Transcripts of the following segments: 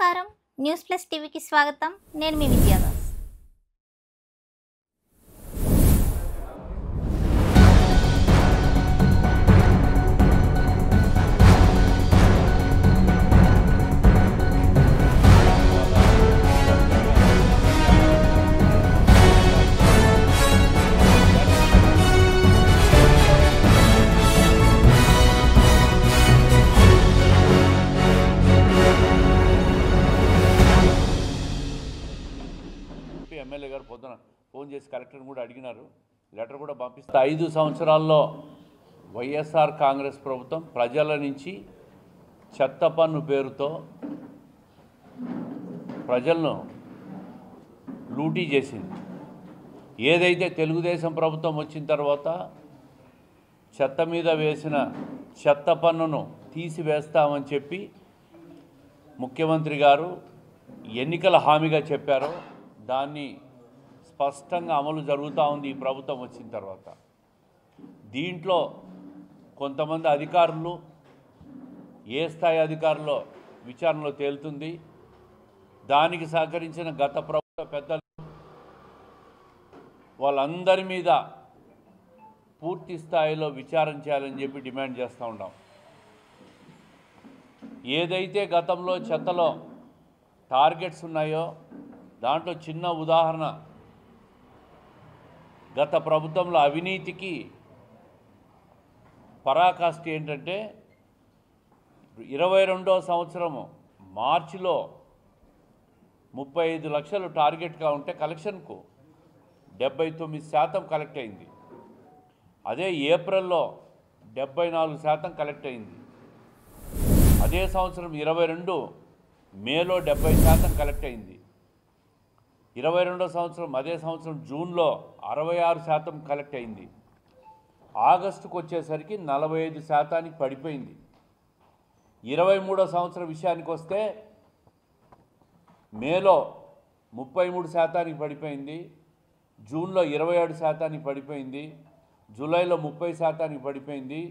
నమస్కారం news plus టీవీకి స్వాగతం నేను మీ విద్యాదాస్ ఎమ్మెల్యే గారు పొద్దున ఫోన్ చేసి కలెక్టర్ని కూడా అడిగినారు, లెటర్ కూడా పంపిస్తారు. 5 సంవత్సరాల్లో వైఎస్ఆర్ కాంగ్రెస్ ప్రభుత్వం ప్రజల నుంచి చెత్త పన్ను పేరుతో ప్రజలను లూటీ చేసింది. ఏదైతే తెలుగుదేశం ప్రభుత్వం వచ్చిన తర్వాత చెత్త మీద వేసిన చెత్త పన్నును తీసివేస్తామని చెప్పి ముఖ్యమంత్రి గారు ఎన్నికల హామీగా చెప్పారో దాన్ని స్పష్టంగా అమలు జరుగుతూ ఉంది ఈ ప్రభుత్వం వచ్చిన తర్వాత. దీంట్లో కొంతమంది అధికారులు ఏ స్థాయి అధికారులు విచారణలో తేలుతుంది. దానికి సహకరించిన గత ప్రభుత్వ పెద్దలు వాళ్ళందరి మీద పూర్తి స్థాయిలో విచారణ చేయాలని చెప్పి డిమాండ్ చేస్తూ ఉన్నాం. ఏదైతే గతంలో చెత్తలో టార్గెట్స్ ఉన్నాయో దాంట్లో చిన్న ఉదాహరణ, గత ప్రభుత్వంలో అవినీతికి పరాకాష్ఠ ఏంటంటే 22వ సంవత్సరము మార్చిలో 35 లక్షలు టార్గెట్గా ఉంటే కలెక్షన్కు 79% కలెక్ట్ అయింది. అదే ఏప్రిల్లో 74% కలెక్ట్ అయింది. అదే సంవత్సరం 22 మేలో 70% కలెక్ట్ అయింది. 22వ సంవత్సరం అదే సంవత్సరం జూన్లో 66% కలెక్ట్ అయింది. ఆగస్టుకు వచ్చేసరికి 45% పడిపోయింది. 23వ సంవత్సరం విషయానికి వస్తే మేలో 33% పడిపోయింది, జూన్లో 27% పడిపోయింది, జూలైలో 30% పడిపోయింది,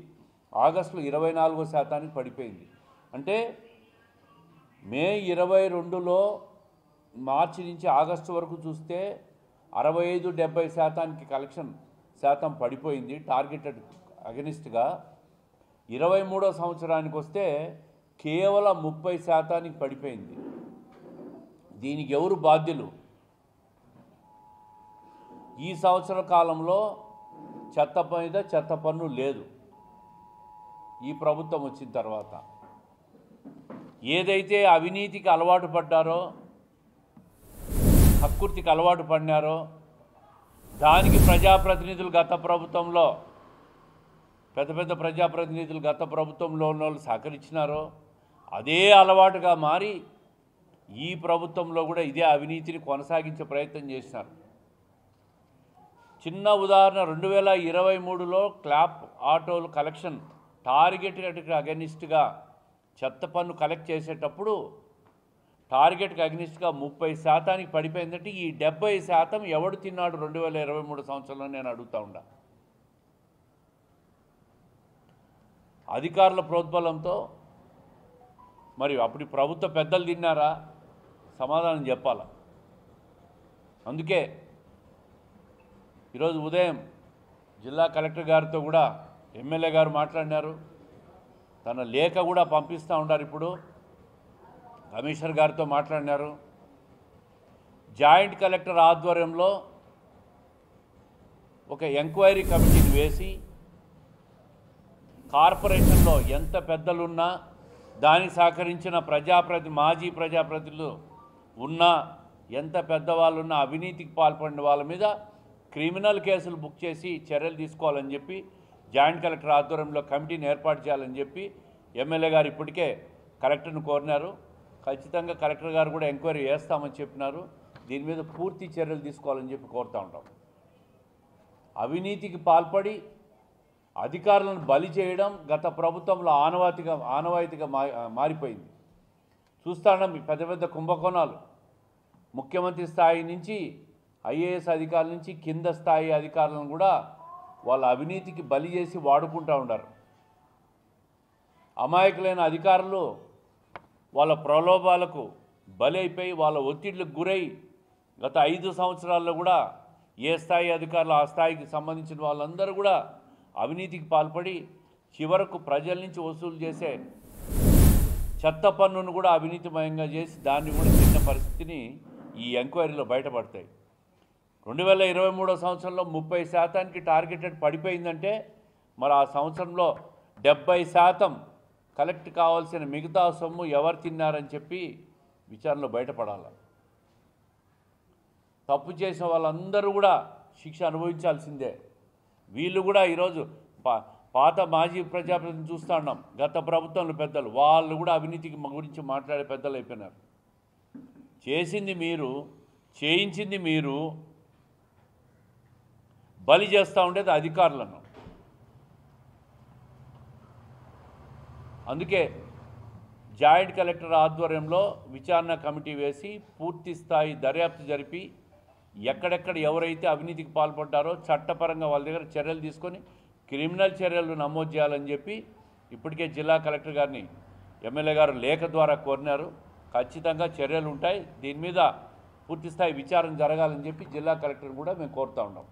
ఆగస్టులో 24% పడిపోయింది. అంటే మే 22లో మార్చి నుంచి ఆగస్టు వరకు చూస్తే 65-70% కలెక్షన్ శాతం పడిపోయింది టార్గెటెడ్ అగెనిస్ట్గా. 23వ సంవత్సరానికి వస్తే కేవలం 30% పడిపోయింది. దీనికి ఎవరు బాధ్యులు? ఈ సంవత్సర కాలంలో చెత్త మీద చెత్త పన్ను లేదు. ఈ ప్రభుత్వం వచ్చిన తర్వాత ఏదైతే అవినీతికి అలవాటు పడ్డారో, కక్కుర్తికి అలవాటు పడినారో దానికి ప్రజాప్రతినిధులు గత ప్రభుత్వంలో పెద్ద పెద్ద ప్రజాప్రతినిధులు గత ప్రభుత్వంలో ఉన్న వాళ్ళు సహకరించినారో అదే అలవాటుగా మారి ఈ ప్రభుత్వంలో కూడా ఇదే అవినీతిని కొనసాగించే ప్రయత్నం చేసినారు. చిన్న ఉదాహరణ, 2023లో క్లాప్ ఆటోలు కలెక్షన్ టార్గెట్కి అగెనిస్ట్గా చెత్త పన్ను కలెక్ట్ చేసేటప్పుడు టార్గెట్కి అగ్నిస్ట్గా 30% పడిపోయిందంటే ఈ 70% ఎవడు తిన్నాడు 2023 సంవత్సరంలో నేను అడుగుతా ఉండా. అధికారుల ప్రోద్బలంతో మరి అప్పుడు ప్రభుత్వ పెద్దలు తిన్నారా? సమాధానం చెప్పాల. అందుకే ఈరోజు ఉదయం జిల్లా కలెక్టర్ గారితో కూడా ఎమ్మెల్యే గారు మాట్లాడినారు. తన లేఖ కూడా పంపిస్తూ ఉన్నారు. ఇప్పుడు కమిషనర్ గారితో మాట్లాడినారు. జాయింట్ కలెక్టర్ ఆధ్వర్యంలో ఒక ఎంక్వైరీ కమిటీని వేసి కార్పొరేషన్లో ఎంత పెద్దలున్నా దానికి సహకరించిన మాజీ ప్రజాప్రతినిధులు ఉన్నా, ఎంత పెద్దవాళ్ళున్నా అవినీతికి పాల్పడిన వాళ్ళ మీద క్రిమినల్ కేసులు బుక్ చేసి చర్యలు తీసుకోవాలని చెప్పి జాయింట్ కలెక్టర్ ఆధ్వర్యంలో కమిటీని ఏర్పాటు చేయాలని చెప్పి ఎమ్మెల్యే గారు ఇప్పటికే కలెక్టర్ను కోరినారు. ఖచ్చితంగా కలెక్టర్ గారు కూడా ఎంక్వైరీ చేస్తామని చెప్పినారు. దీని మీద పూర్తి చర్యలు తీసుకోవాలని చెప్పి కోరుతూ ఉంటాం. అవినీతికి పాల్పడి అధికారులను బలి చేయడం గత ప్రభుత్వంలో ఆనవాయితీగా మారిపోయింది. చూస్తా ఉన్నాం పెద్ద పెద్ద కుంభకోణాలు. ముఖ్యమంత్రి స్థాయి నుంచి ఐఏఎస్ అధికారుల నుంచి కింద స్థాయి అధికారులను కూడా వాళ్ళ అవినీతికి బలి చేసి వాడుకుంటూ ఉన్నారు. అమాయకులైన అధికారులు వాళ్ళ ప్రలోభాలకు బలైపోయి వాళ్ళ ఒత్తిడికి గురై గత 5 సంవత్సరాల్లో కూడా ఏ స్థాయి అధికారులు ఆ స్థాయికి సంబంధించిన వాళ్ళందరూ కూడా అవినీతికి పాల్పడి చివరకు ప్రజల నుంచి వసూలు చేసే చెత్త పన్నును కూడా అవినీతిమయంగా చేసి దాన్ని కూడా తిన్న పరిస్థితిని ఈ ఎంక్వైరీలో బయటపడతాయి. 2023 సంవత్సరంలో 30% టార్గెటెడ్ పడిపోయిందంటే మరి ఆ సంవత్సరంలో 70% కలెక్ట్ కావాల్సిన మిగతా సొమ్ము ఎవరు తిన్నారని చెప్పి విచారణలో బయటపడాలి. తప్పు చేసిన వాళ్ళందరూ కూడా శిక్ష అనుభవించాల్సిందే. వీళ్ళు కూడా ఈరోజు పాత మాజీ ప్రజాప్రతినిధులు చూస్తూ ఉన్నాం, గత ప్రభుత్వంలో పెద్దలు వాళ్ళు కూడా అవినీతికి గురించి మాట్లాడే పెద్దలు అయిపోయినారు. చేసింది మీరు, చేయించింది మీరు, బలి చేస్తూ ఉండేది అధికారులను. అందుకే జాయింట్ కలెక్టర్ ఆధ్వర్యంలో విచారణ కమిటీ వేసి పూర్తి స్థాయి దర్యాప్తు జరిపి ఎక్కడెక్కడ ఎవరైతే అవినీతికి పాల్పడ్డారో చట్టపరంగా వాళ్ళ దగ్గర చర్యలు తీసుకొని క్రిమినల్ చర్యలు నమోదు చేయాలని చెప్పి ఇప్పటికే జిల్లా కలెక్టర్ గారిని ఎమ్మెల్యే గారు లేఖ ద్వారా కోరినారు. ఖచ్చితంగా చర్యలు ఉంటాయి. దీని మీద పూర్తి స్థాయి విచారణ జరగాలని చెప్పి జిల్లా కలెక్టర్ కూడా మేము కోరుతూ ఉన్నాం.